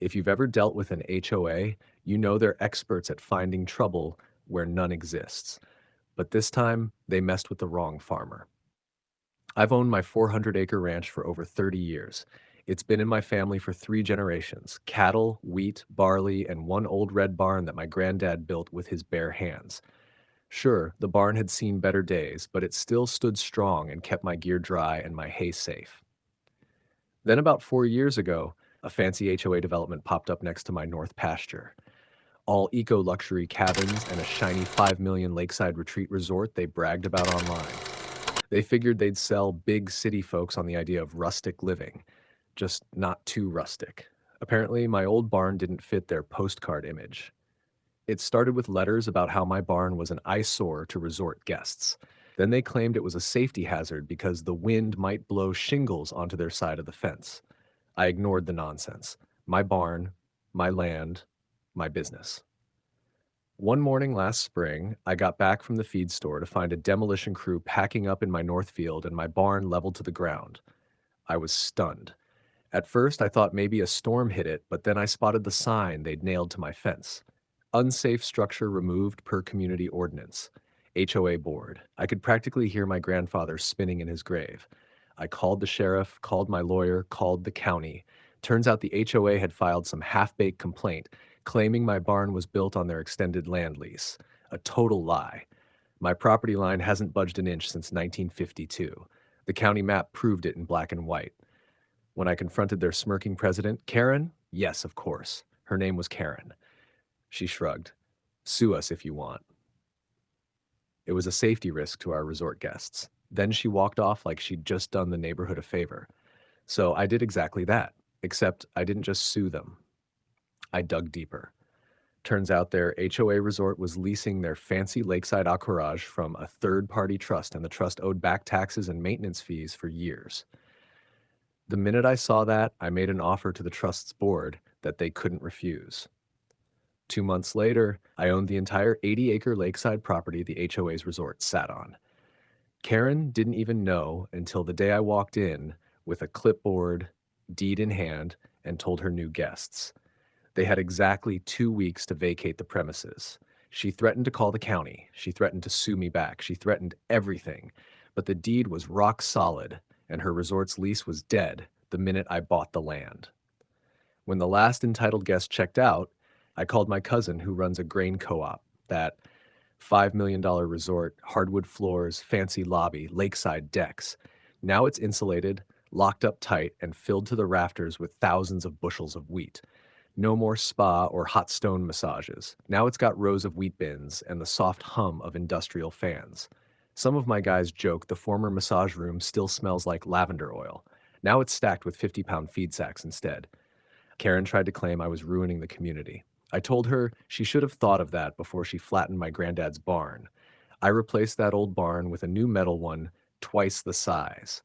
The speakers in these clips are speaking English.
If you've ever dealt with an HOA, you know they're experts at finding trouble where none exists. But this time, they messed with the wrong farmer. I've owned my 400-acre ranch for over 30 years. It's been in my family for 3 generations: cattle, wheat, barley, and one old red barn that my granddad built with his bare hands. Sure, the barn had seen better days, but it still stood strong and kept my gear dry and my hay safe. Then, about 4 years ago, a fancy HOA development popped up next to my north pasture. All eco luxury cabins and a shiny 5 million lakeside retreat resort they bragged about online. They figured they'd sell big city folks on the idea of rustic living, just not too rustic. Apparently, my old barn didn't fit their postcard image. It started with letters about how my barn was an eyesore to resort guests. Then they claimed it was a safety hazard because the wind might blow shingles onto their side of the fence. I ignored the nonsense. My barn, my land, my business. One morning last spring, I got back from the feed store to find a demolition crew packing up in my north field and my barn leveled to the ground. I was stunned. At first, I thought maybe a storm hit it, but then I spotted the sign they'd nailed to my fence. Unsafe structure removed per community ordinance. HOA board. I could practically hear my grandfather spinning in his grave. I called the sheriff, called my lawyer, called the county. Turns out the HOA had filed some half-baked complaint claiming my barn was built on their extended land lease. A total lie. My property line hasn't budged an inch since 1952. The county map proved it in black and white. When I confronted their smirking president, Karen? Yes, of course. Her name was Karen. She shrugged. Sue us if you want. It was a safety risk to our resort guests. Then she walked off like she'd just done the neighborhood a favor. So I did exactly that, except I didn't just sue them. I dug deeper. Turns out their HOA resort was leasing their fancy lakeside aquarage from a third-party trust, and the trust owed back taxes and maintenance fees for years. The minute I saw that, I made an offer to the trust's board that they couldn't refuse. 2 months later, I owned the entire 80-acre lakeside property the HOA's resort sat on. Karen didn't even know until the day I walked in with a clipboard, deed in hand, and told her new guests. They had exactly 2 weeks to vacate the premises. She threatened to call the county. She threatened to sue me back. She threatened everything. But the deed was rock solid, and her resort's lease was dead the minute I bought the land. When the last entitled guest checked out, I called my cousin who runs a grain co-op. That $5 million resort, hardwood floors, fancy lobby, lakeside decks. Now it's insulated, locked up tight, and filled to the rafters with thousands of bushels of wheat. No more spa or hot stone massages. Now it's got rows of wheat bins and the soft hum of industrial fans. Some of my guys joke the former massage room still smells like lavender oil. Now it's stacked with 50-pound feed sacks instead. Karen tried to claim I was ruining the community. I told her she should have thought of that before she flattened my granddad's barn. I replaced that old barn with a new metal one, twice the size.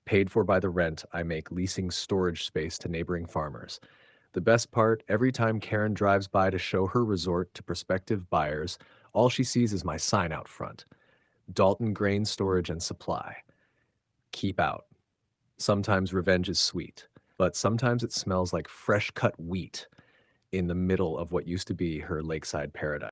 Paid for by the rent I make leasing storage space to neighboring farmers. The best part, every time Karen drives by to show her resort to prospective buyers, all she sees is my sign out front. Dalton Grain Storage and Supply. Keep out. Sometimes revenge is sweet, but sometimes it smells like fresh cut wheat in the middle of what used to be her lakeside paradise.